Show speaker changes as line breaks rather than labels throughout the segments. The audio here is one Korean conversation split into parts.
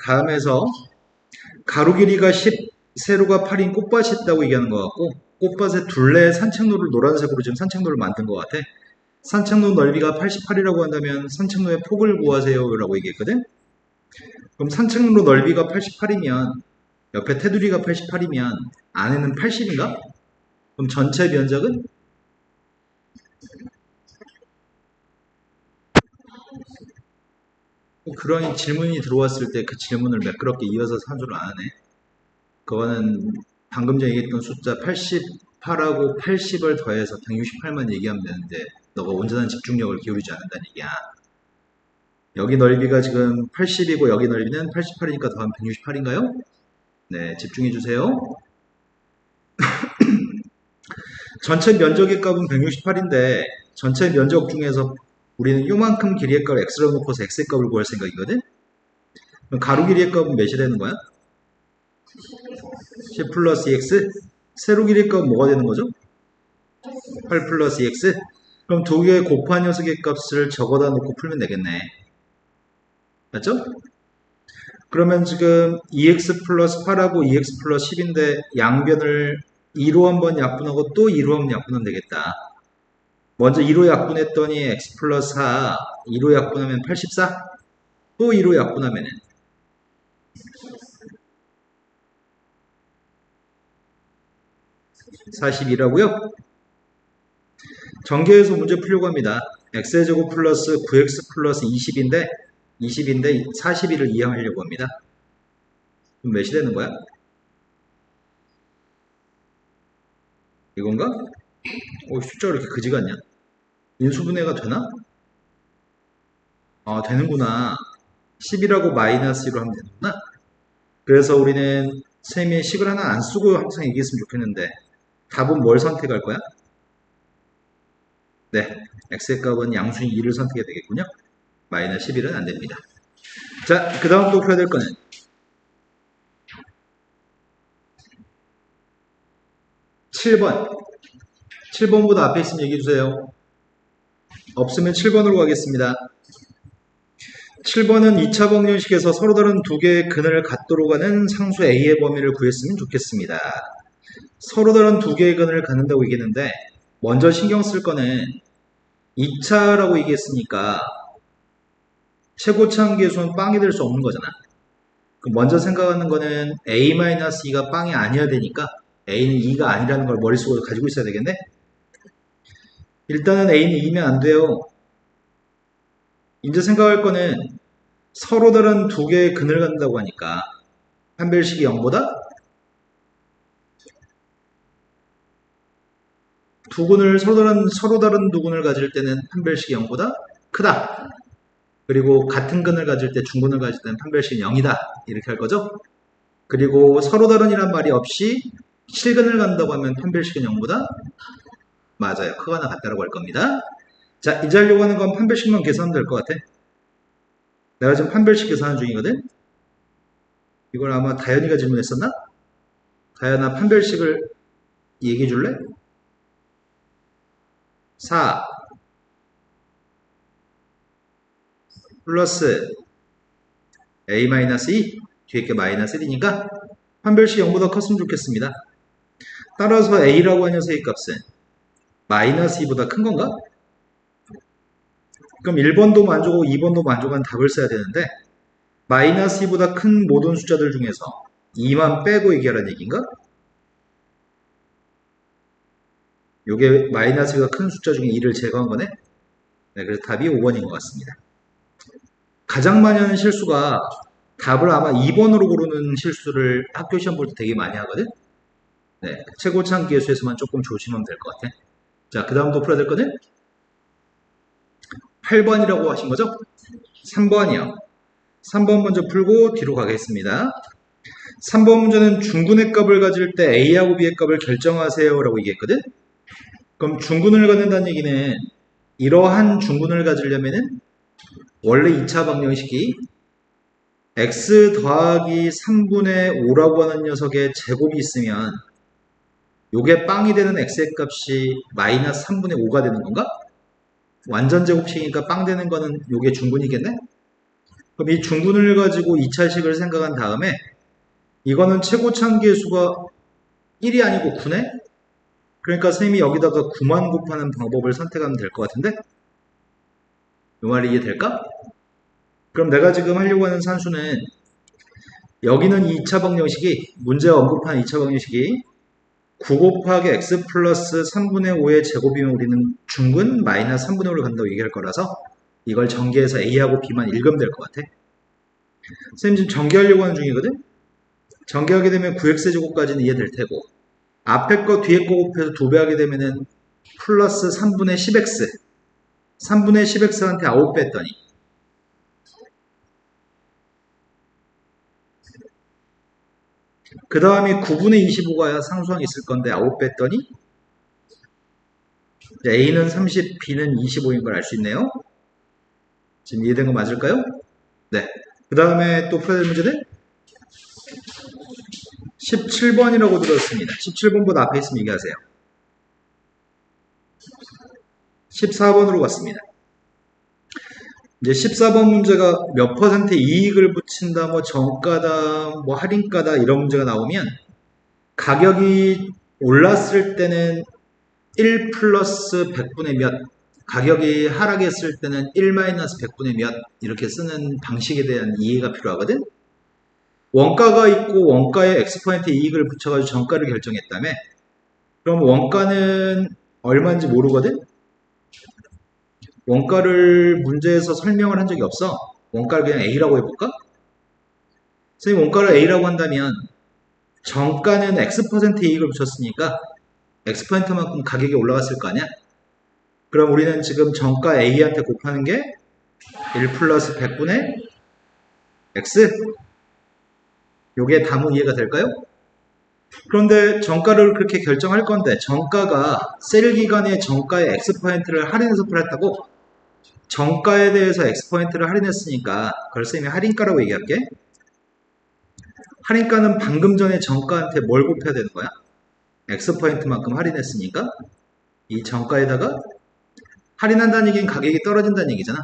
다음에서 가로 길이가 10, 세로가 8인 꽃밭이 있다고 얘기하는 것 같고, 꽃밭에 둘레 산책로를 노란색으로 지금 산책로를 만든 것 같아. 산책로 넓이가 88이라고 한다면 산책로의 폭을 구하세요 라고 얘기했거든. 그럼 산책로 넓이가 88이면 옆에 테두리가 88이면 안에는 80인가? 그럼 전체 면적은? 그런 질문이 들어왔을 때 그 질문을 매끄럽게 이어서 산수를 안 하네. 그거는 방금 전에 얘기했던 숫자 88하고 80을 더해서 168만 얘기하면 되는데 너가 온전한 집중력을 기울이지 않는다는 얘기야. 여기 넓이가 지금 80이고 여기 넓이는 88이니까 더하면 168인가요? 네, 집중해 주세요. 전체 면적의 값은 168인데 전체 면적 중에서 우리는 요만큼 길이의 값을 x로 놓고서 x의 값을 구할 생각이거든? 그럼 가로 길이의 값은 몇이 되는 거야? 10 플러스 2x? 세로 길이의 값은 뭐가 되는 거죠? 8 플러스 2x? 그럼 두 개의 곱한 녀석의 값을 적어다 놓고 풀면 되겠네. 맞죠? 그러면 지금 2x 플러스 8하고 2x 플러스 10인데 양변을 2로 한번 약분하고 또 2로 한번 약분하면 되겠다. 먼저 2로 약분했더니 x 플러스 4, 2로 약분하면 84, 또 2로 약분하면 42라고요? 전개해서 문제 풀려고 합니다. x의 제곱 플러스 9x 플러스 20인데 42를 이항하려고 합니다. 그럼 몇이 되는 거야? 이건가? 숫자가 이렇게 그지 같냐? 인수분해가 되나? 아, 되는구나. 10이라고 마이너스 1로 하면 되는구나. 그래서 우리는 셈의 식을 하나 안 쓰고 항상 얘기했으면 좋겠는데 답은 뭘 선택할 거야? 네, x의 값은 양수인 2를 선택해야 되겠군요. 마이너스 11은 안 됩니다. 자, 그 다음 또 풀어야 될 거는 7번. 7번보다 앞에 있으면 얘기해 주세요. 없으면 7번으로 가겠습니다. 7번은 2차 방정식에서 서로 다른 두 개의 근을 갖도록 하는 상수 A의 범위를 구했으면 좋겠습니다. 서로 다른 두 개의 근을 갖는다고 얘기했는데 먼저 신경 쓸 거는 2차라고 얘기했으니까 최고차 함계수는 빵이 될 수 없는 거잖아. 먼저 생각하는 거는 A-2가 빵이 아니어야 되니까 A는 2가 아니라는 걸 머릿속으로 가지고 있어야 되겠네? 일단은 A는 2면 안 돼요. 이제 생각할 거는 서로 다른 두 개의 근을 갖는다고 하니까 판별식이 0보다 서로 다른 두 근을 가질 때는 판별식이 0보다 크다. 그리고 같은 근을 가질 때 중근을 가질 때는 판별식이 0이다. 이렇게 할 거죠. 그리고 서로 다른이란 말이 없이 실근을 간다고 하면 판별식은 0보다 맞아요. 크거나 같다라고 할 겁니다. 자, 이제 하려고 하는 건 판별식만 계산하면 될 것 같아. 내가 지금 판별식 계산하는 중이거든. 이걸 아마 다현이가 질문했었나? 다현아, 판별식을 얘기해 줄래? 4 플러스 A-2 뒤에 게 마이너스 1이니까 판별식 0보다 컸으면 좋겠습니다. 따라서 A라고 하는 녀석의 값은 마이너스 2보다 큰 건가? 그럼 1번도 만족하고 2번도 만족한 답을 써야 되는데 마이너스 2보다 큰 모든 숫자들 중에서 2만 빼고 얘기하라는 얘기인가? 요게 마이너스가 큰 숫자 중에 2를 제거한 거네? 네, 그래서 답이 5번인 것 같습니다. 가장 많이 하는 실수가 답을 아마 2번으로 고르는 실수를 학교 시험 볼 때 되게 많이 하거든? 네, 최고차 계수에서만 조금 조심하면 될 것 같아. 자, 그 다음도 풀어야 될 거는 8번이라고 하신 거죠? 3번이요. 3번 먼저 풀고 뒤로 가겠습니다. 3번 문제는 중근의 값을 가질 때 A하고 B의 값을 결정하세요 라고 얘기했거든? 그럼 중근을 갖는다는 얘기는 이러한 중근을 가지려면은 원래 2차 방정식이 x 더하기 3분의 5라고 하는 녀석의 제곱이 있으면 요게 빵이 되는 x의 값이 마이너스 3분의 5가 되는 건가? 완전 제곱식이니까 빵 되는 거는 요게 중근이겠네? 그럼 이 중분을 가지고 2차식을 생각한 다음에 이거는 최고차함수의 수가 1이 아니고 9네? 그러니까 선생님이 여기다가 9만 곱하는 방법을 선택하면 될 것 같은데? 이 말이 이해될까? 그럼 내가 지금 하려고 하는 산수는 여기는 2차 방정식이 문제가 언급한 2차 방정식이 9 곱하기 x 플러스 3분의 5의 제곱이면 우리는 중근 마이너스 3분의 5를 간다고 얘기할 거라서 이걸 전개해서 a하고 b만 읽으면 될 것 같아. 선생님 지금 전개하려고 하는 중이거든? 전개하게 되면 9x제곱까지는 이해될 테고 앞에 거 뒤에 거 곱해서 2배 하게 되면은 플러스 3분의 10x 3분의 10x한테 9배 했더니 그 다음에 9분의 25가 상수항이 있을 건데 9배 했더니 A는 30, B는 25인 걸 알 수 있네요. 지금 이해된 거 맞을까요? 네. 그 다음에 또 풀어야 될 문제는 17번이라고 들었습니다. 17번보다 앞에 있으면 얘기하세요. 14번으로 갔습니다. 이제 14번 문제가 몇 퍼센트 이익을 붙인다, 뭐 정가다, 뭐 할인가다 이런 문제가 나오면 가격이 올랐을 때는 1 플러스 100분의 몇, 가격이 하락했을 때는 1 마이너스 100분의 몇 이렇게 쓰는 방식에 대한 이해가 필요하거든. 원가가 있고 원가에 X% 이익을 붙여가지고 정가를 결정했다며. 그럼 원가는 얼마인지 모르거든. 원가를 문제에서 설명을 한 적이 없어. 원가를 그냥 A라고 해볼까? 선생님 원가를 A라고 한다면 정가는 X% 이익을 붙였으니까 X%만큼 가격이 올라갔을 거 아니야? 그럼 우리는 지금 정가 A한테 곱하는 게 1 플러스 100분의 X? 요게 다문 이해가 될까요? 그런데 정가를 그렇게 결정할 건데 정가가 세일 기간에 정가의 X%를 할인해서 팔았다고? 정가에 대해서 X%를 할인했으니까 그걸 쌤이 할인가라고 얘기할게. 할인가는 방금 전에 정가한테 뭘 곱해야 되는 거야? X%만큼 할인했으니까 이 정가에다가 할인한다는 얘기는 가격이 떨어진다는 얘기잖아.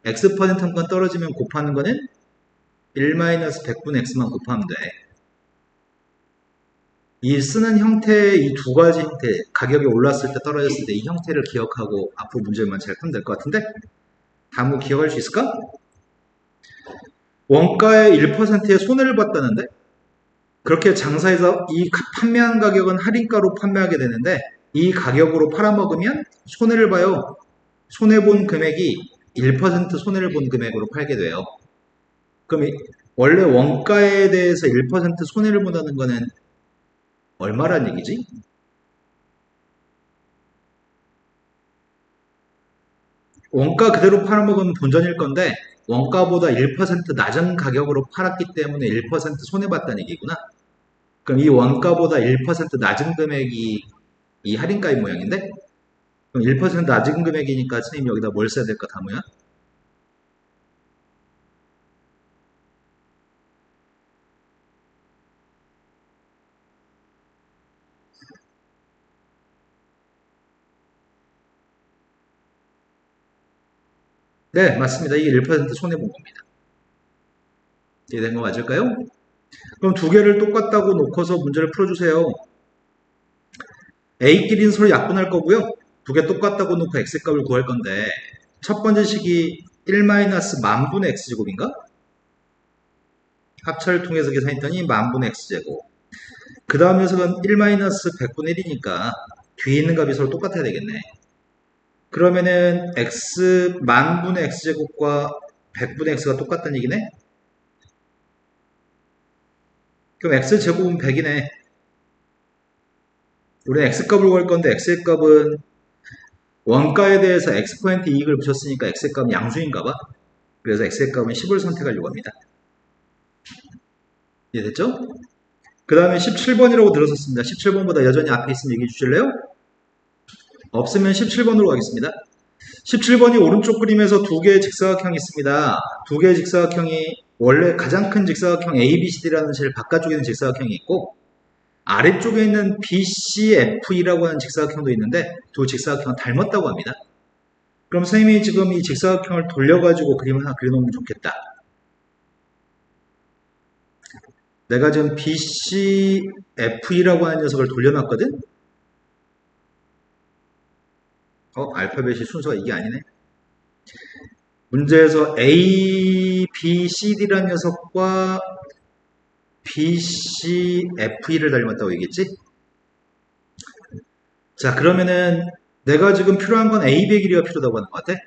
X%만큼 떨어지면 곱하는 거는 1-100분의 X만 곱하면 돼. 이 쓰는 형태의 이 두 가지 형태, 가격이 올랐을 때 떨어졌을 때 이 형태를 기억하고 앞으로 문제만 잘 풀면 될 것 같은데 다음 거 기억할 수 있을까? 원가의 1%의 손해를 봤다는데 그렇게 장사해서 이 판매한 가격은 할인가로 판매하게 되는데 이 가격으로 팔아먹으면 손해를 봐요. 손해본 금액이 1% 손해를 본 금액으로 팔게 돼요. 그럼 원래 원가에 대해서 1% 손해를 본다는 거는 얼마란 얘기지? 원가 그대로 팔아먹으면 본전일 건데 원가보다 1% 낮은 가격으로 팔았기 때문에 1% 손해봤다는 얘기구나. 그럼 이 원가보다 1% 낮은 금액이 이 할인가의 모양인데 그럼 1% 낮은 금액이니까 선생님 여기다 뭘 써야 될까 다모야? 네, 맞습니다. 이게 1% 손해본 겁니다. 이해된 거 맞을까요? 그럼 두 개를 똑같다고 놓고서 문제를 풀어주세요. A끼리는 서로 약분할 거고요. 두 개 똑같다고 놓고 X값을 구할 건데 첫 번째 식이 1-만분의 X제곱인가? 합차를 통해서 계산했더니 만분의 X제곱. 그 다음 녀석은 1-100분의 1이니까 뒤에 있는 값이 서로 똑같아야 되겠네. 그러면은 X 만분의 X제곱과 100분의 X가 똑같다는 얘기네? 그럼 X제곱은 100이네. 우리는 X값을 구할 건데 X의 값은 원가에 대해서 X% 이익을 붙였으니까 X의 값은 양수인가 봐. 그래서 X의 값은 10을 선택하려고 합니다. 이해됐죠? 그 다음에 17번이라고 들었었습니다. 17번보다 여전히 앞에 있으면 얘기해 주실래요? 없으면 17번으로 가겠습니다. 17번이 오른쪽 그림에서 두 개의 직사각형이 있습니다. 두 개의 직사각형이 원래 가장 큰 직사각형 ABCD라는 제일 바깥쪽에 있는 직사각형이 있고 아래쪽에 있는 BCFE라고 하는 직사각형도 있는데 두 직사각형은 닮았다고 합니다. 그럼 선생님이 지금 이 직사각형을 돌려가지고 그림을 하나 그려놓으면 좋겠다. 내가 지금 BCFE라고 하는 녀석을 돌려놨거든? 알파벳이 순서가 이게 아니네. 문제에서 A, B, C, D라는 녀석과 BCFE를 닮았다고 얘기했지? 자, 그러면은 내가 지금 필요한 건 AB의 길이가 필요하다고 하는 것 같아.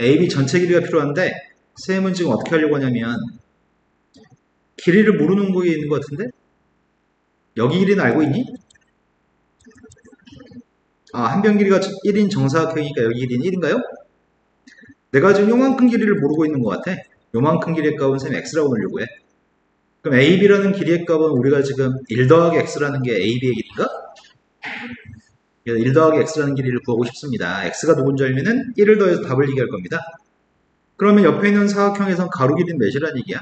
AB 전체 길이가 필요한데 쌤은 지금 어떻게 하려고 하냐면 길이를 모르는 거에 있는 것 같은데? 여기 길이는 알고 있니? 한 변 길이가 1인 정사각형이니까 여기 길이는 1인가요? 내가 지금 요만큼 길이를 모르고 있는 것 같아. 요만큼 길이의 값은 쌤 x라고 넣으려고 해. 그럼 AB라는 길이의 값은 우리가 지금 1 더하기 x라는 게 AB의 길이인가? 1 더하기 x라는 길이를 구하고 싶습니다. x가 누군지 알면은 1을 더해서 답을 얘기할 겁니다. 그러면 옆에 있는 사각형에선 가로 길이는 몇이라는 얘기야?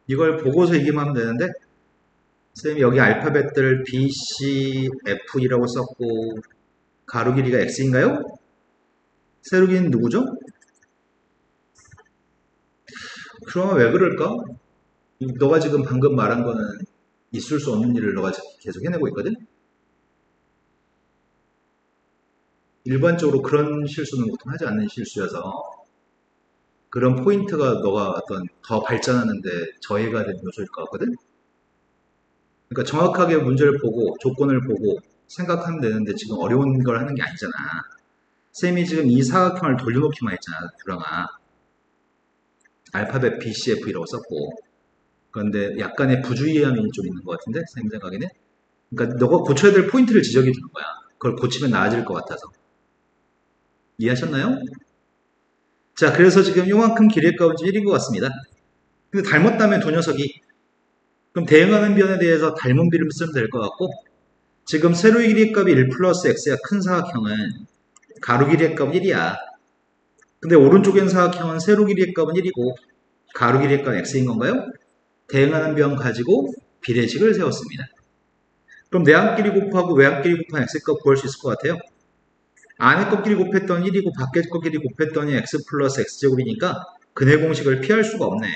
이걸 보고서 얘기만 하면 되는데 선생님이 여기 알파벳들 B, C, F이라고 썼고 가로 길이가 x인가요? 세로 길이는 누구죠? 그러면 왜 그럴까? 너가 지금 방금 말한 거는 있을 수 없는 일을 너가 계속 해내고 있거든? 일반적으로 그런 실수는 보통 하지 않는 실수여서 그런 포인트가 너가 어떤 더 발전하는데 저해가 되는 요소일 것 같거든? 그러니까 정확하게 문제를 보고 조건을 보고 생각하면 되는데 지금 어려운 걸 하는 게 아니잖아. 쌤이 지금 이 사각형을 돌려놓기만 했잖아, 두랑아. 알파벳 BCF이라고 썼고. 그런데 약간의 부주의함이 좀 있는 것 같은데, 쌤 생각에는. 그러니까 너가 고쳐야 될 포인트를 지적해 주는 거야. 그걸 고치면 나아질 것 같아서. 이해하셨나요? 자, 그래서 지금 요만큼 길이의 값은 1인 것 같습니다. 근데 닮았다면 두 녀석이. 그럼 대응하는 변에 대해서 닮은 비를 쓰면 될 것 같고, 지금 세로의 길이의 값이 1 플러스 x야. 큰 사각형은 가로 길이의 값은 1이야. 근데 오른쪽엔 사각형은 세로 길이의 값은 1이고 가로 길이의 값은 x인 건가요? 대응하는 변 가지고 비례식을 세웠습니다. 그럼 내항끼리 곱하고 외항끼리 곱한 x값 구할 수 있을 것 같아요. 안에 것끼리 곱했더니 1이고 밖에 것끼리 곱했더니 x 플러스 x제곱이니까 근해 공식을 피할 수가 없네.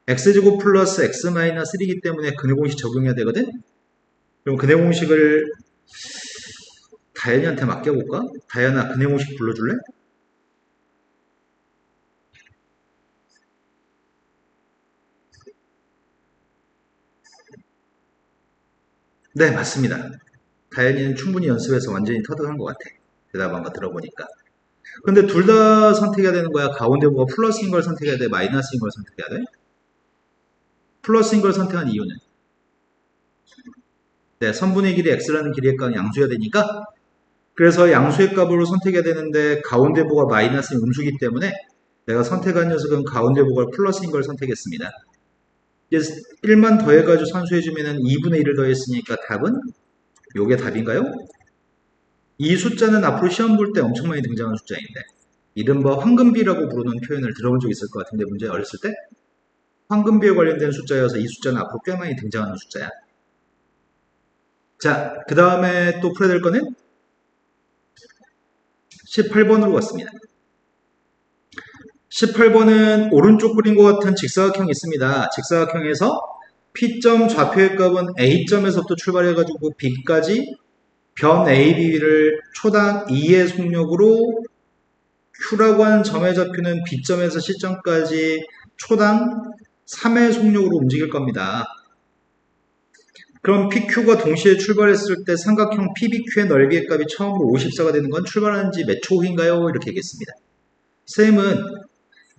x제곱 플러스 x 마이너스 1이기 때문에 근해 공식 적용해야 되거든? 그럼 근해 공식을 다현이한테 맡겨볼까? 다현아 근해 공식 불러줄래? 네, 맞습니다. 다현이는 충분히 연습해서 완전히 터득한 것 같아. 대답한 거 들어보니까. 근데 둘 다 선택해야 되는 거야. 가운데 뭐가 플러스인 걸 선택해야 돼? 마이너스인 걸 선택해야 돼? 플러스인 걸 선택한 이유는? 네, 선분의 길이 x라는 길이의 값은 양수여야 되니까 그래서 양수의 값으로 선택해야 되는데 가운데 보가 마이너스인 음수기 때문에 내가 선택한 녀석은 가운데 보가 플러스인 걸 선택했습니다. 이제 1만 더해가지고 산수해주면 2분의 1을 더했으니까 답은 요게 답인가요? 이 숫자는 앞으로 시험 볼 때 엄청 많이 등장하는 숫자인데 이른바 황금비라고 부르는 표현을 들어본 적 있을 것 같은데 문제 어렸을 때 황금비에 관련된 숫자여서 이 숫자는 앞으로 꽤 많이 등장하는 숫자야. 자, 그 다음에 또 풀어야 될 거는 18번으로 갔습니다. 18번은 오른쪽 그림과 같은 직사각형이 있습니다. 직사각형에서 P점 좌표의 값은 A점에서부터 출발해가지고 B까지 변 AB를 초당 2의 속력으로 Q라고 하는 점의 좌표는 B점에서 C점까지 초당 3의 속력으로 움직일 겁니다. 그럼 PQ가 동시에 출발했을 때 삼각형 PBQ의 넓이의 값이 처음으로 54가 되는 건 출발한 지 몇 초 후인가요? 이렇게 얘기했습니다. 쌤은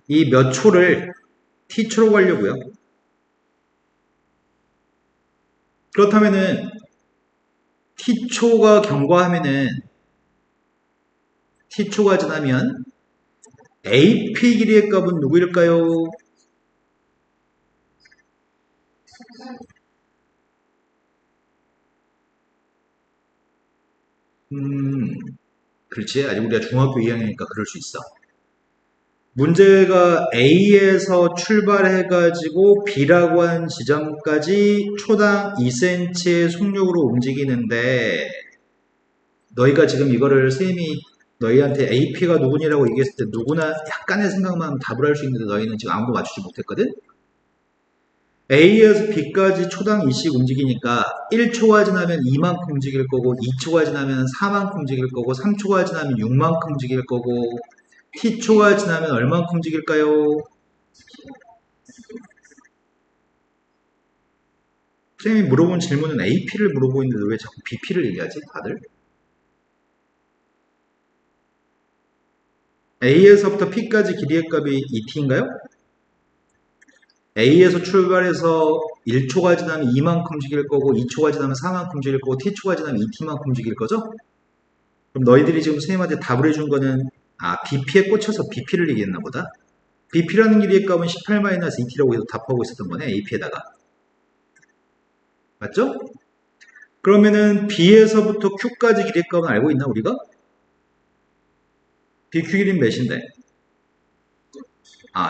이 몇 초를 t초로 가려고요. 그렇다면은 t초가 경과하면은 t초가 지나면 AP 길이의 값은 누구일까요? 그렇지. 아직 우리가 중학교 2학년이니까 그럴 수 있어. 문제가 A에서 출발해가지고 B라고 하는 지점까지 초당 2cm의 속력으로 움직이는데 너희가 지금 이거를 쌤이 너희한테 AP가 누구니라고 얘기했을 때 누구나 약간의 생각만 하면 답을 할 수 있는데 너희는 지금 아무도 맞추지 못했거든? A에서 B까지 초당 2씩 움직이니까 1초가 지나면 2만큼 움직일 거고 2초가 지나면 4만큼 움직일 거고 3초가 지나면 6만큼 움직일 거고 T초가 지나면 얼만큼 움직일까요? 선생님이 물어본 질문은 AP를 물어보고 있는데 왜 자꾸 BP를 얘기하지 다들? A에서부터 P까지 길이의 값이 2T인가요? A에서 출발해서 1초가 지나면 2만큼 움직일 거고 2초가 지나면 4만큼 움직일 거고 T초가 지나면 2T만큼 움직일 거죠? 그럼 너희들이 지금 선생님한테 답을 해준 거는 BP에 꽂혀서 BP를 얘기했나 보다. BP라는 길이의 값은 18-2T라고 해서 답하고 있었던 거네. AP에다가. 맞죠? 그러면은 B에서부터 Q까지 길이의 값은 알고 있나 우리가? BQ 길이는 몇인데?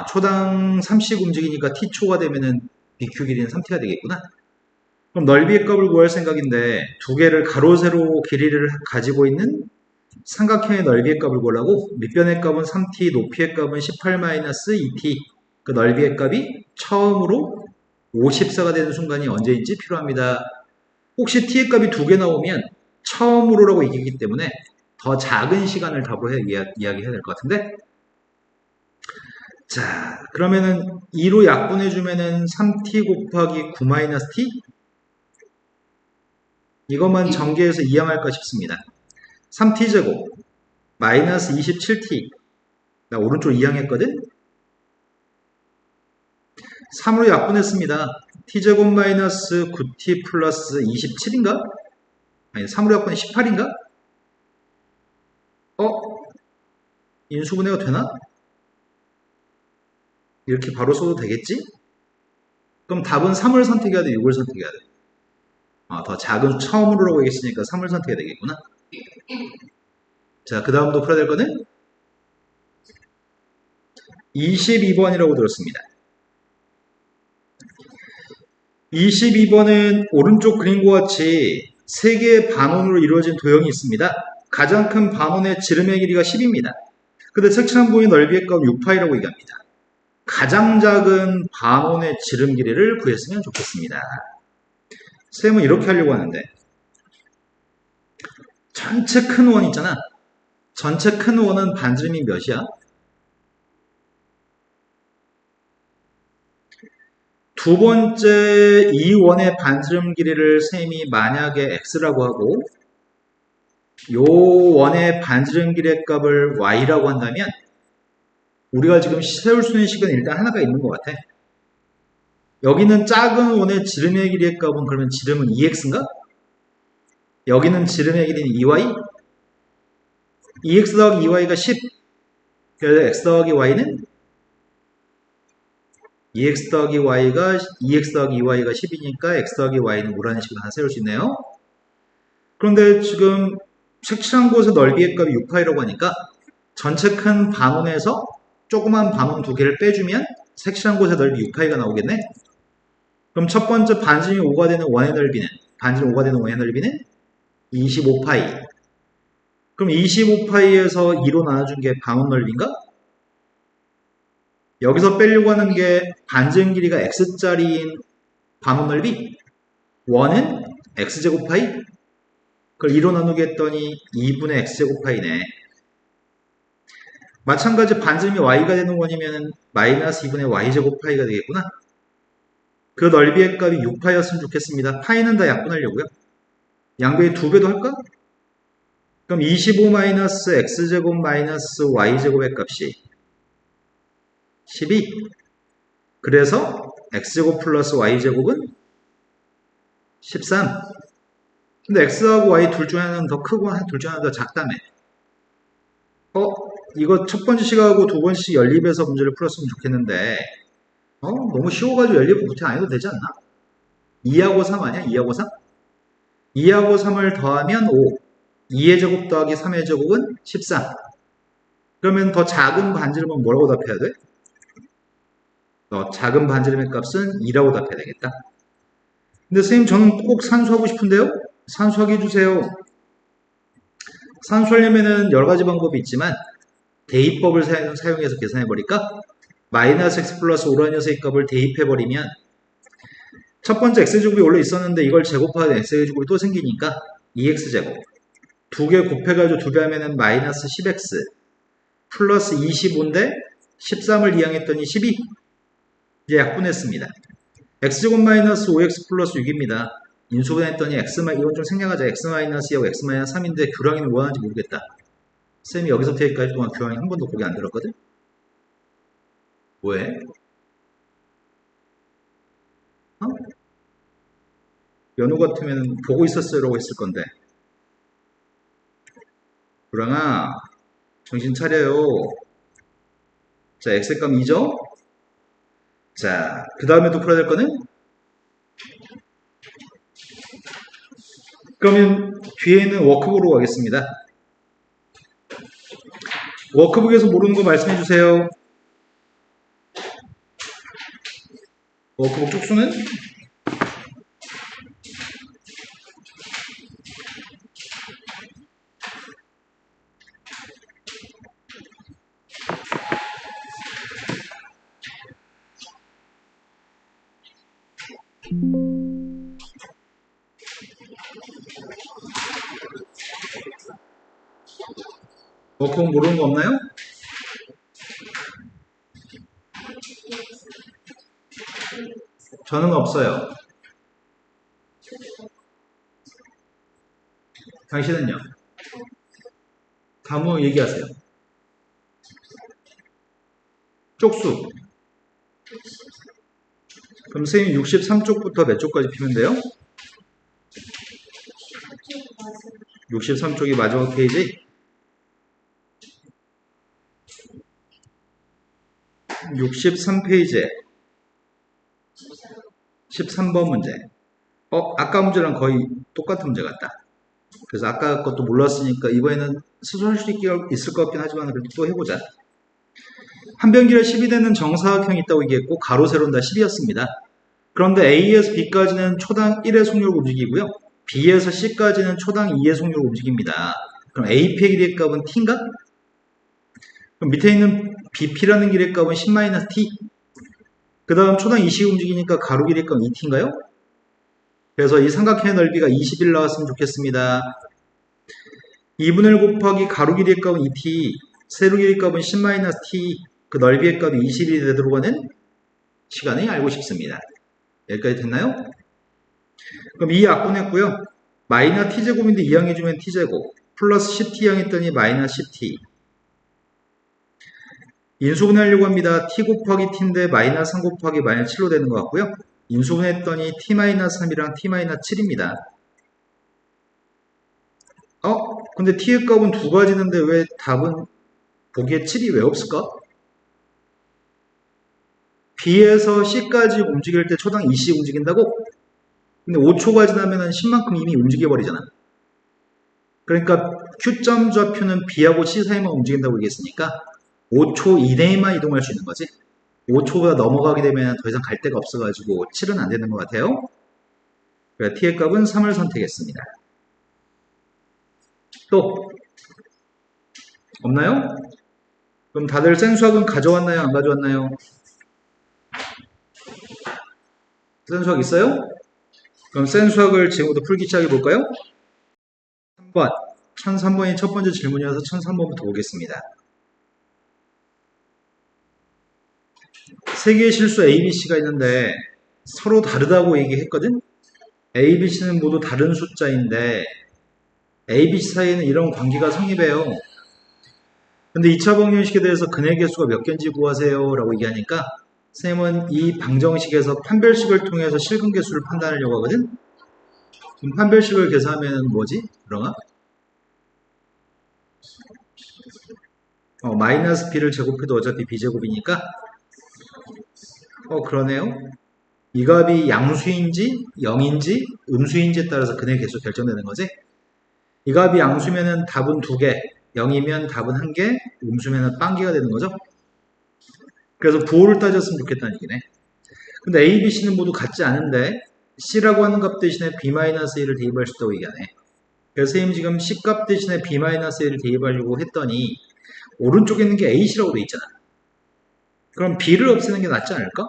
초당 3씩 움직이니까 T초가 되면은 BQ 길이는 3T가 되겠구나. 그럼 넓이의 값을 구할 생각인데 두 개를 가로 세로 길이를 가지고 있는 삼각형의 넓이의 값을 구하려고 밑변의 값은 3t, 높이의 값은 18-2t 그 넓이의 값이 처음으로 54가 되는 순간이 언제인지 필요합니다. 혹시 t의 값이 두 개 나오면 처음으로라고 얘기하기 때문에 더 작은 시간을 답으로 이야기해야 될 것 같은데 자 그러면은 2로 약분해주면은 3t 곱하기 9-t 이것만 전개해서 이항할까 싶습니다. 3t제곱 마이너스 27t 나 오른쪽 이항했거든? 3으로 약분했습니다. t제곱 마이너스 9t 플러스 27인가? 아니 3으로 약분해 18인가? 인수분해가 되나? 이렇게 바로 써도 되겠지? 그럼 답은 3을 선택해야 돼? 6을 선택해야 돼? 더 작은 처음으로라고 얘기했으니까 3을 선택해야 되겠구나. 자, 그 다음도 풀어야 될 거는 22번이라고 들었습니다. 22번은 오른쪽 그림과 같이 3개의 반원으로 이루어진 도형이 있습니다. 가장 큰 반원의 지름의 길이가 10입니다. 근데 색칠한 부분의 넓이의 값은 6파이라고 얘기합니다. 가장 작은 반원의 지름 길이를 구했으면 좋겠습니다. 쌤은 이렇게 하려고 하는데 전체 큰 원 있잖아. 전체 큰 원은 반지름이 몇이야? 두 번째 이 원의 반지름 길이를 쌤이 만약에 x라고 하고 요 원의 반지름 길이의 값을 y라고 한다면 우리가 지금 세울 수 있는 식은 일단 하나가 있는 것 같아. 여기는 작은 원의 지름의 길이의 값은 그러면 지름은 2x인가? 여기는 지름의 길이는 2y? 2x 더하기 2y가 10. 그래서 x 더하기 y는 2x 더하기 y가 10이니까 x 더하기 y는 뭐라는 식으로 하나 세울 수 있네요. 그런데 지금 색칠한 곳의 넓이의 값이 6파이라고 하니까 전체 큰 반원에서 조그만 반원 두 개를 빼주면 색칠한 곳의 넓이 6파이가 나오겠네. 그럼 첫 번째 반지름이 5가 되는 원의 넓이는 25파이. 그럼 25파이에서 2로 나눠준 게 반원 넓이인가? 여기서 빼려고 하는 게 반지름 길이가 x짜리인 반원 넓이? 1은 x제곱파이? 그걸 2로 나누게 했더니 2분의 x제곱파이네. 마찬가지 반지름이 y가 되는 원이면 마이너스 2분의 y제곱파이가 되겠구나. 그 넓이의 값이 6파이였으면 좋겠습니다. 파이는 다 약분하려고요. 양배의 2배도 할까? 그럼 25-x제곱 마이너스 y제곱의 값이 12. 그래서 x제곱 플러스 y제곱은 13. 근데 x하고 y 둘 중에 하나는 더 크고 둘 중에 하나는 더 작다며. 이거 첫 번째 시간하고 두 번씩 연립해서 문제를 풀었으면 좋겠는데 너무 쉬워가지고 연립을 구태 안 해도 되지 않나? 2하고 3 아니야? 2하고 3? 2하고 3을 더하면 5. 2의 제곱 더하기 3의 제곱은 13. 그러면 더 작은 반지름은 뭐라고 답해야 돼? 더 작은 반지름의 값은 2라고 답해야 되겠다. 근데 선생님 저는 꼭 산수하고 싶은데요? 산수하게 해주세요. 산수하려면은 여러 가지 방법이 있지만 대입법을 사용해서 계산해버릴까? 마이너스 x 플러스 오라니어스의 값을 대입해버리면 첫 번째 x제곱이 원래 있었는데 이걸 제곱하면 x제곱이 또 생기니까 2x제곱 두 개 곱해가지고 두 배 하면은 마이너스 10x 플러스 25인데 13을 이항했더니 12 이제 약분했습니다. x제곱 마이너스 5x 플러스 6입니다. 인수분해했더니 이건 좀 생략하자. x 마이너스 2하고 x 마이너스 3인데 교량이는 뭐 하는지 모르겠다. 쌤이 여기서부터 여기까지 동안 교량이 한 번도 고개 안 들었거든? 왜? 어? 연우 같으면 보고 있었어요 라고 했을 건데. 교량아, 정신 차려요. 자, x값 2죠? 자, 그 다음에 또 풀어야 될 거는? 그러면 뒤에 있는 워크북으로 가겠습니다. 워크북에서 모르는 거 말씀해 주세요. 워크북 쪽수는? 워크북 모르는 거 없나요? 저는 없어요. 당신은요? 다음 얘기하세요. 쪽수. 그럼 선생님 63쪽부터 몇 쪽까지 피면 돼요? 63쪽이 마지막 페이지? 63페이지에 13번 문제. 아까 문제랑 거의 똑같은 문제 같다. 그래서 아까 것도 몰랐으니까 이번에는 스스로 할 수 있을 것 같긴 하지만 그래도 또 해보자. 한 변길에 10이 되는 정사각형이 있다고 얘기했고 가로 세로는 다 10이었습니다. 그런데 A에서 B까지는 초당 1의 속력으로 움직이고요. B에서 C까지는 초당 2의 속력으로 움직입니다. 그럼 AP의 길이의 값은 T인가? 그럼 밑에 있는 BP라는 길이의 값은 10-T. 그 다음 초당 20이 움직이니까 가로 길이의 값은 2T인가요? 그래서 이 삼각형의 넓이가 21 나왔으면 좋겠습니다. 2분의 1 곱하기 가로 길이의 값은 2T, 세로 길이의 값은 10-T, 그 넓이의 값이 20이 되도록 하는 시간을 알고 싶습니다. 여기까지 됐나요? 그럼 2 약분했고요. 마이너스 t제곱인데 2항해주면 t제곱, 플러스 10t 항했더니 마이너스 10t. 인수분해하려고 합니다. t 곱하기 t인데 마이너스 3 곱하기 마이너스 7로 되는 것 같고요. 인수분해했더니 t-3이랑 t-7입니다. 근데 t의 값은 두 가지인데 왜 답은 보기에 7이 왜 없을까? B에서 C까지 움직일 때 초당 2씩 움직인다고? 근데 5초가 지나면 10만큼 이미 움직여버리잖아. 그러니까 Q점 좌표는 B하고 C 사이만 움직인다고 얘기했으니까 5초 이내에만 이동할 수 있는 거지. 5초가 넘어가게 되면 더 이상 갈 데가 없어가지고 7은 안 되는 것 같아요. 그래서 T의 값은 3을 선택했습니다. 또 없나요? 그럼 다들 센수학은 가져왔나요? 안 가져왔나요? 센수학 있어요? 그럼 센수학을 지금부터 풀기 시작해 볼까요? 3번 1003번이 첫 번째 질문이어서 1003번부터 보겠습니다. 세 개의 실수 A, B, C가 있는데 서로 다르다고 얘기했거든? A, B, C는 모두 다른 숫자인데 A, B, C 사이에는 이런 관계가 성립해요. 근데 2차 방정식에 대해서 근의 개수가 몇 개인지 구하세요 라고 얘기하니까 쌤은 이 방정식에서 판별식을 통해서 실근 개수를 판단하려고 하거든? 그럼 판별식을 계산하면 뭐지? 그러나? 마이너스 B를 제곱해도 어차피 B제곱이니까 그러네요. 이 값이 양수인지 0인지 음수인지에 따라서 근의 개수 결정되는 거지? 이 값이 양수면은 답은 2개, 0이면 답은 1개, 음수면은 빵개가 되는 거죠? 그래서 부호를 따졌으면 좋겠다는 얘기네. 근데 A, B, C는 모두 같지 않은데 C라고 하는 값 대신에 B-1을 대입할 수 있다고 얘기하네. 그래서 선생님 지금 C값 대신에 B-A를 대입하려고 했더니 오른쪽에 있는 게 AC라고 돼 있잖아. 그럼 B를 없애는 게 낫지 않을까?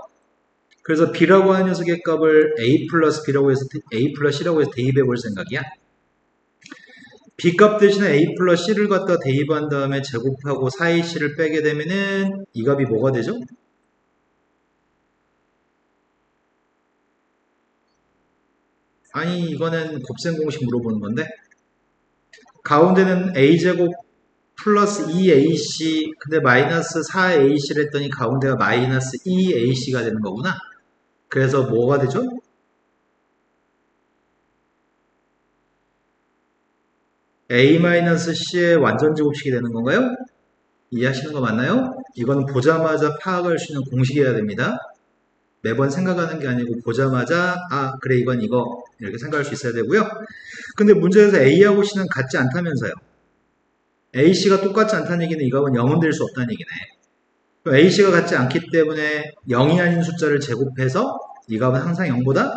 그래서 B라고 하는 녀석의 값을 A 플러스 B라고 해서 A 플러스 C라고 해서 대입해 볼 생각이야. B값 대신에 A 플러스 C를 갖다 대입한 다음에 제곱하고 4AC를 빼게 되면은 이 값이 뭐가 되죠? 아니 이거는 곱셈 공식 물어보는 건데 가운데는 A제곱 플러스 2AC 근데 마이너스 4AC를 했더니 가운데가 마이너스 2AC가 되는 거구나. 그래서 뭐가 되죠? A-C의 완전 제곱식이 되는 건가요? 이해하시는 거 맞나요? 이건 보자마자 파악할 수 있는 공식이어야 됩니다. 매번 생각하는 게 아니고 보자마자 아 그래 이건 이거 이렇게 생각할 수 있어야 되고요. 근데 문제에서 A하고 C는 같지 않다면서요. AC가 똑같지 않다는 얘기는 이 값은 0은 될 수 없다는 얘기네. 그럼 AC가 같지 않기 때문에 0이 아닌 숫자를 제곱해서 이 값은 항상 0보다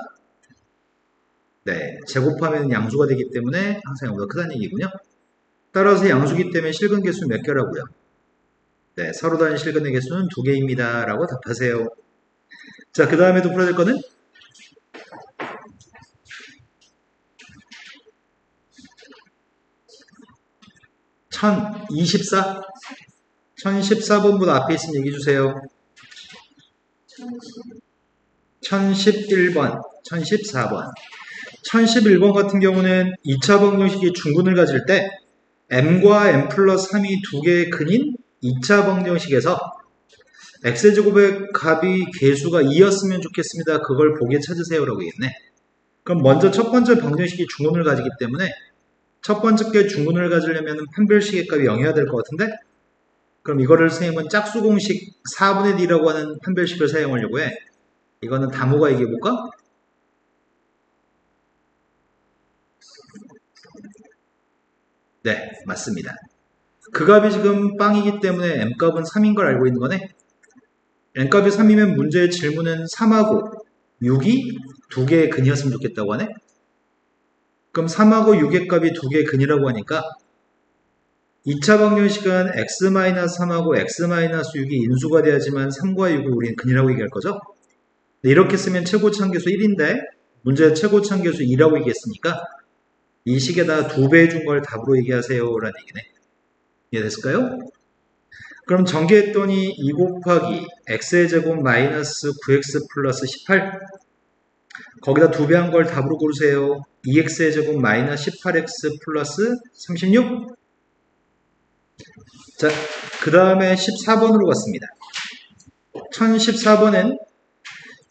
네, 제곱하면 양수가 되기 때문에 항상 0보다 크다는 얘기군요. 따라서 양수기 때문에 실근 개수는 몇 개라고요? 네, 서로 다른 실근의 개수는 2개입니다. 라고 답하세요. 자, 그 다음에 또 풀어야 될 거는 1024? 1014번보다 앞에 있으면 얘기해 주세요. 1011번, 1014번. 1011번 같은 경우는 2차 방정식이 중근을 가질 때 m과 m 플러스 3이 두 개의 근인 2차 방정식에서 x제곱의 값이 개수가 2였으면 좋겠습니다. 그걸 보게 찾으세요 라고 했네. 그럼 먼저 첫 번째 방정식이 중근을 가지기 때문에 첫 번째 게 중근을 가지려면 판별식의 값이 0이어야 될 것 같은데 그럼 이거를 선생님은 짝수 공식 4분의 D라고 하는 판별식을 사용하려고 해. 이거는 다모가 얘기해볼까? 네, 맞습니다. 그 값이 지금 빵이기 때문에 m값은 3인 걸 알고 있는 거네. n값이 3이면 문제의 질문은 3하고 6이 두 개의 근이었으면 좋겠다고 하네. 그럼 3하고 6의 값이 두 개의 근이라고 하니까 2차 방정식은 x-3하고 x-6이 인수가 돼야지만 3과 6을 우리는 근이라고 얘기할 거죠. 이렇게 쓰면 최고차함계수 1인데 문제의 최고차함계수 2라고 얘기했으니까 이 식에다 2배 준 걸 답으로 얘기하세요 라는 얘기네. 이해됐을까요? 그럼 전개했더니 2 곱하기 x의 제곱 마이너스 9x 플러스 18 거기다 2배 한 걸 답으로 고르세요. 2x의 제곱 마이너스 18x 플러스 36 자, 그 다음에 14번으로 갔습니다. 1014번은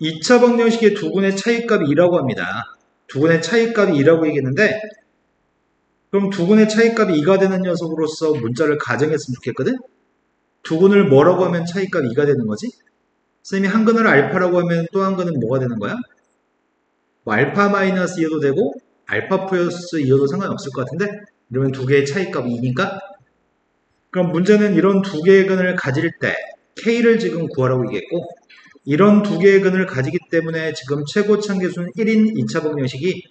2차 방정식의 두 근의 차이값이 2라고 합니다. 두 근의 차이값이 2라고 얘기했는데 그럼 두 근의 차이값이 2가 되는 녀석으로서 문자를 가정했으면 좋겠거든? 두 근을 뭐라고 하면 차이값이 2가 되는 거지? 선생님이 한 근을 알파라고 하면 또 한 근은 뭐가 되는 거야? 뭐 알파 마이너스 2여도 되고 알파 플러스 2여도 상관없을 것 같은데 이러면 두 개의 차이값이 2니까 그럼 문제는 이런 두 개의 근을 가질 때 K를 지금 구하라고 얘기했고 이런 두 개의 근을 가지기 때문에 지금 최고차함계수는 1인 2차 방정식이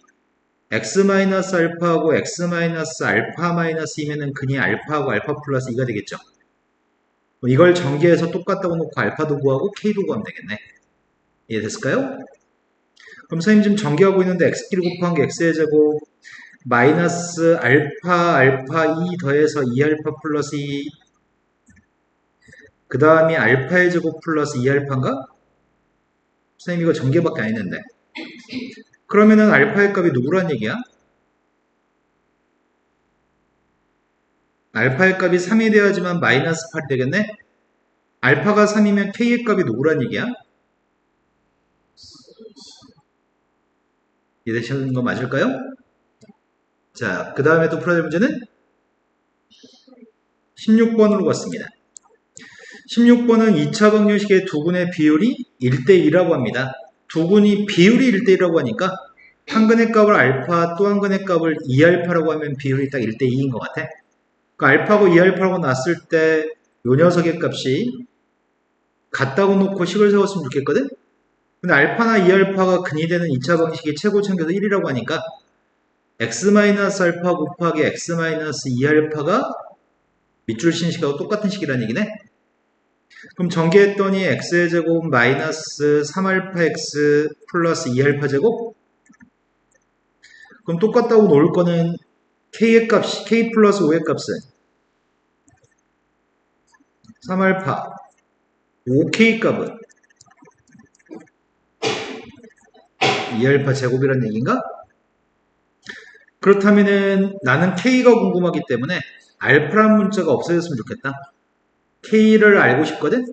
x-알파하고 x-알파-2면은 근이 알파하고 알파 플러스 2가 되겠죠. 이걸 전개해서 똑같다고 놓고 알파도 구하고 K도 구하면 되겠네. 이해됐을까요? 그럼 선생님 지금 전개하고 있는데 x끼리 곱한 게 x의 제곱 마이너스 알파 2 더해서 2알파 플러스 2 그 다음이 알파의 제곱 플러스 2알파인가? 선생님 이거 전개밖에 안 했는데 그러면은 알파의 값이 누구란 얘기야? 알파의 값이 3이 돼야지만 마이너스 8이 되겠네? 알파가 3이면 K의 값이 누구란 얘기야? 이해되시는 거 맞을까요? 자, 그 다음에 또 풀어야 될 문제는 16번으로 갔습니다. 16번은 2차 방정식의 두 근의 비율이 1대2라고 합니다. 두 근이 비율이 1대1이라고 하니까 한 근의 값을 알파 또 한 근의 값을 2알파라고 하면 비율이 딱 1대2인 것 같아. 그러니까 알파고 2알파라고 놨을 때 요 녀석의 값이 같다고 놓고 식을 세웠으면 좋겠거든? 근데 알파나 2알파가 근이 되는 2차 방정식의 최고차함계수 1이라고 하니까 x-알파 곱하기 x-2알파가 밑줄 친 식하고 똑같은 식이라는 얘기네. 그럼 전개했더니 x의 제곱 마이너스 3알파 x 플러스 2알파 제곱? 그럼 똑같다고 놓을 거는 k의 값, k 플러스 5의 값은 3알파, 5k 값은 2알파 제곱이라는 얘기인가? 그렇다면은 나는 k가 궁금하기 때문에 알파라는 문자가 없어졌으면 좋겠다. k를 알고 싶거든?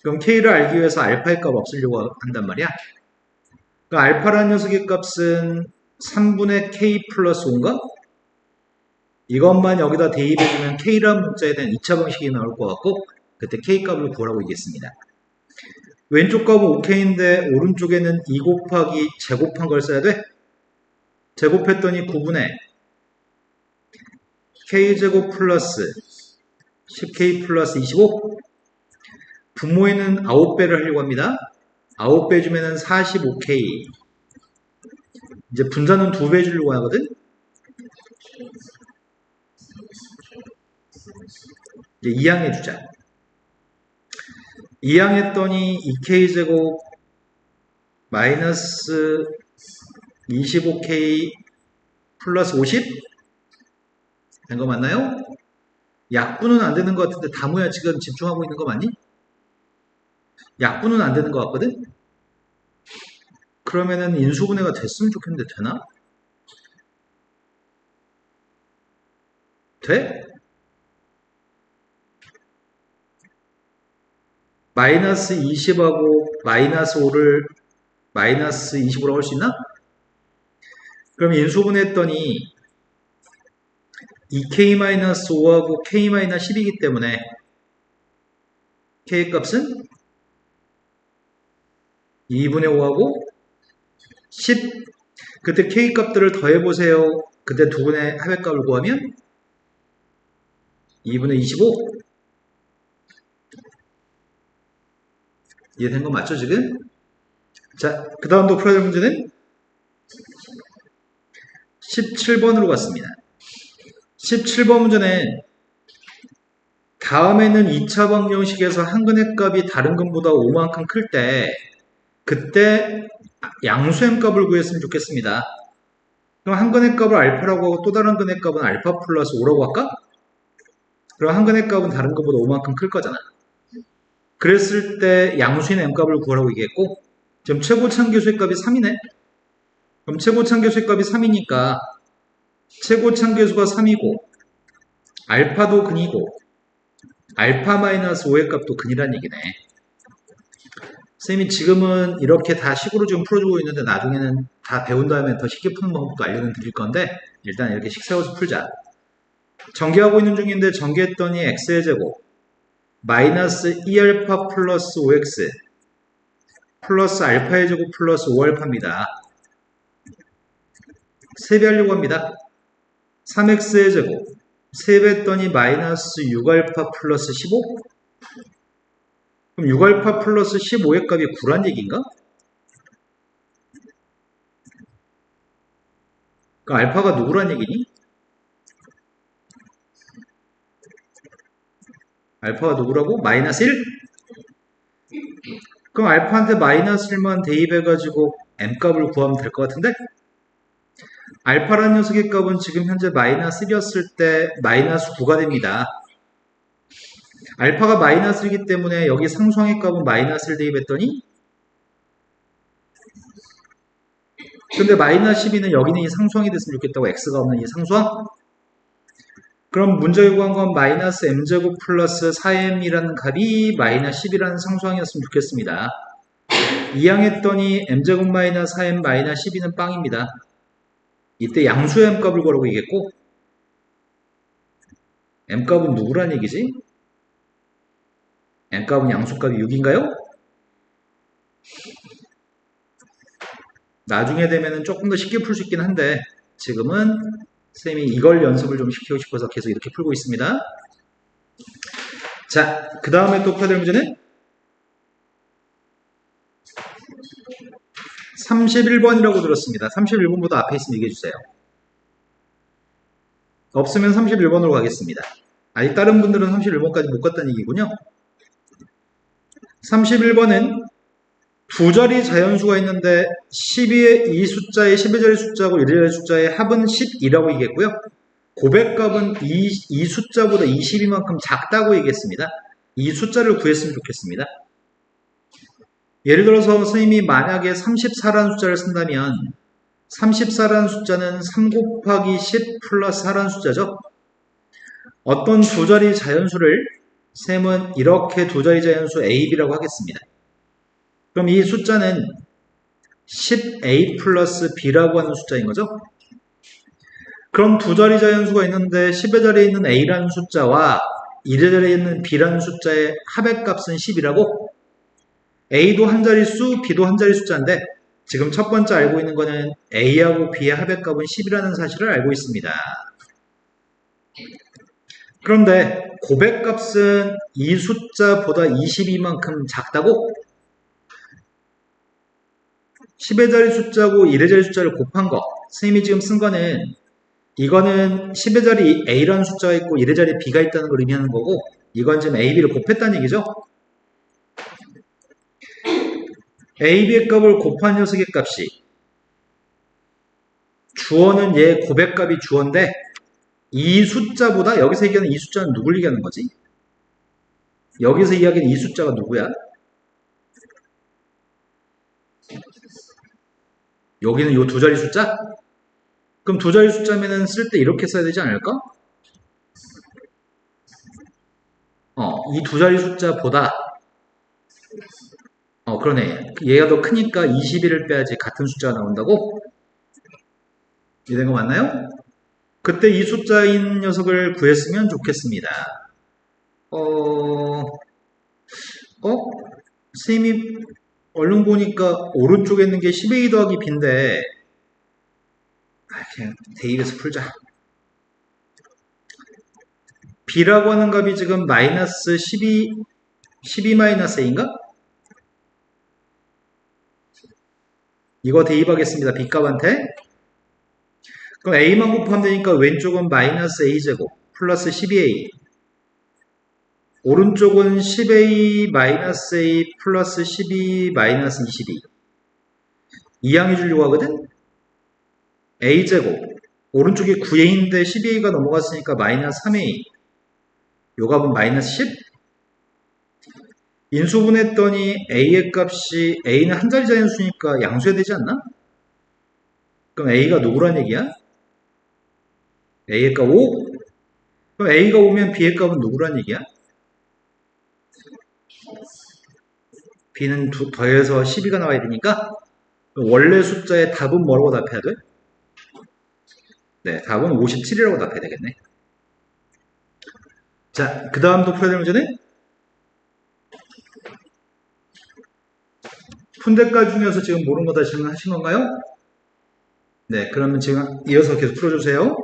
그럼 k를 알기 위해서 알파의 값 없애려고 한단 말이야. 그러니까 알파라는 녀석의 값은 3분의 k 플러스 5인가? 이것만 여기다 대입해주면 k라는 문자에 대한 2차 방식이 나올 것 같고 그때 k 값을 구하라고 얘기했습니다. 왼쪽 값은 5k인데 오른쪽에는 2 곱하기 제곱한 걸 써야 돼? 제곱했더니 9분의 k제곱 플러스 10k 플러스 25 분모에는 9배를 하려고 합니다. 9배 주면은 45k 이제 분자는 2배 주려고 하거든? 이제 2항 해주자. 2항 했더니 2k제곱 마이너스 25k 플러스 50? 된 거 맞나요? 약분은 안 되는 것 같은데 다모야 지금 집중하고 있는 거 맞니? 약분은 안 되는 것 같거든? 그러면은 인수분해가 됐으면 좋겠는데 되나? 돼? 마이너스 20하고 마이너스 5를 마이너스 20으로 할 수 있나? 그럼 인수분해했더니 2k-5하고 k-12이기 때문에 k 값은 2분의 5하고 10 그때 k 값들을 더해보세요. 그때 두 분의 합의값을 구하면 2분의 25 이해된 거 맞죠 지금? 자, 그 다음도 풀어야 될 문제는 17번으로 갔습니다. 17번 문제는 다음에는 2차 방정식에서 한 근의 값이 다른 근보다 5만큼 클 때 그때 양수의 값을 구했으면 좋겠습니다. 그럼 한 근의 값을 알파라고 하고 또 다른 근의 값은 알파 플러스 5라고 할까? 그럼 한 근의 값은 다른 것보다 5만큼 클 거잖아. 그랬을 때 양수인 m값을 구하라고 얘기했고 지금 최고 참계수의 값이 3이네. 그럼 최고 참계수의 값이 3이니까 최고 참계수가 3이고 알파도 근이고 알파 마이너스 5의 값도 근이란 얘기네. 쌤이 지금은 이렇게 다 식으로 지금 풀어주고 있는데 나중에는 다 배운 다음에 더 쉽게 푸는 방법도 알려드릴 건데 일단 이렇게 식 세워서 풀자. 전개하고 있는 중인데 전개했더니 x의 제곱 마이너스 2알파 플러스 5x 플러스 알파의 제곱 플러스 5알파입니다. 세배하려고 합니다. 3x의 제곱 세배했더니 마이너스 6알파 플러스 15? 그럼 6알파 플러스 15의 값이 9란 얘기인가? 그럼 알파가 누구란 얘기니? 알파가 누구라고? 마이너스 1? 그럼 알파한테 마이너스 1만 대입해가지고 m값을 구하면 될 것 같은데? 알파라는 녀석의 값은 지금 현재 마이너스 1이었을 때 마이너스 9가 됩니다. 알파가 마이너스 1이기 때문에 여기 상수항의 값은 마이너스 1 대입했더니 근데 마이너스 12는 여기는 이 상수항이 됐으면 좋겠다고 x가 없는 이 상수항? 그럼 문제 요구한 건 마이너스 m제곱 플러스 4m이라는 값이 마이너스 10이라는 상수항이었으면 좋겠습니다. 이항했더니 m제곱 마이너스 4m 마이너스 12는 빵입니다. 이때 양수의 m값을 구하라고 얘기했고 m값은 누구란 얘기지? m값은 양수값이 6인가요? 나중에 되면은 조금 더 쉽게 풀 수 있긴 한데 지금은 쌤이 이걸 연습을 좀 시키고 싶어서 계속 이렇게 풀고 있습니다. 자, 그 다음에 또 풀어야 될 문제는 31번이라고 들었습니다. 31번보다 앞에 있으면 얘기해 주세요. 없으면 31번으로 가겠습니다. 아니, 다른 분들은 31번까지 못 갔다는 얘기군요. 31번은 두 자리 자연수가 있는데 12의 이 숫자의 10의 자리 숫자하고 1의 자리 숫자의 합은 12라고 얘기했고요. 고백값은 이 숫자보다 22만큼 작다고 얘기했습니다. 이 숫자를 구했으면 좋겠습니다. 예를 들어서 선생님이 만약에 34라는 숫자를 쓴다면 34라는 숫자는 3 곱하기 10 플러스 4라는 숫자죠. 어떤 두 자리 자연수를 쌤은 이렇게 두 자리 자연수 A, B라고 하겠습니다. 그럼 이 숫자는 10A 플러스 B라고 하는 숫자인 거죠. 그럼 두 자리 자연수가 있는데 10의 자리에 있는 A라는 숫자와 1의 자리에 있는 B라는 숫자의 합의값은 10이라고. A도 한 자릿수, B도 한 자릿숫자인데 지금 첫 번째 알고 있는 거는 A하고 B의 합의값은 10이라는 사실을 알고 있습니다. 그런데 고백값은 이 숫자보다 22만큼 작다고? 10의 자리 숫자고 1의 자리 숫자를 곱한 거. 선생님이 지금 쓴 거는 이거는 10의 자리 A라는 숫자가 있고 1의 자리 B가 있다는 걸 의미하는 거고 이건 지금 A, B를 곱했다는 얘기죠. A, B의 값을 곱한 녀석의 값이 주어는 얘 고백값이 주어인데 이 숫자보다 여기서 얘기하는 이 숫자는 누굴 얘기하는 거지? 여기서 이야기하는 이 숫자가 누구야? 여기는 이 두 자리 숫자? 그럼 두 자리 숫자면은 쓸 때 이렇게 써야 되지 않을까? 이 두 자리 숫자보다 그러네. 얘가 더 크니까 21을 빼야지 같은 숫자가 나온다고? 이해된 거 맞나요? 그때 이 숫자인 녀석을 구했으면 좋겠습니다. 선생님이 얼른 보니까 오른쪽에 있는 게 10a 더하기 b인데 그냥 대입해서 풀자. b라고 하는 값이 지금 마이너스 12 마이너스 a인가? 이거 대입하겠습니다. b값한테. 그럼 a만 곱하면 되니까 왼쪽은 마이너스 a제곱 플러스 12a. 오른쪽은 10a 마이너스 a 플러스 12 마이너스 22. 이항해 주려고 하거든? a제곱. 오른쪽이 9a인데 12a가 넘어갔으니까 마이너스 3a. 요 값은 마이너스 10. 인수분했더니 a의 값이 a는 한 자리 자연수니까 양수해야 되지 않나? 그럼 a가 누구란 얘기야? a의 값 5? 그럼 a가 5면 b의 값은 누구란 얘기야? b는 더해서 12가 나와야 되니까 원래 숫자의 답은 뭐라고 답해야 돼? 네, 답은 57이라고 답해야 되겠네. 자, 그 다음 또 풀어야 될 문제는 푼대가 중에서 지금 모르는 거 다 질문하신 건가요? 네, 그러면 지금 이어서 계속 풀어주세요.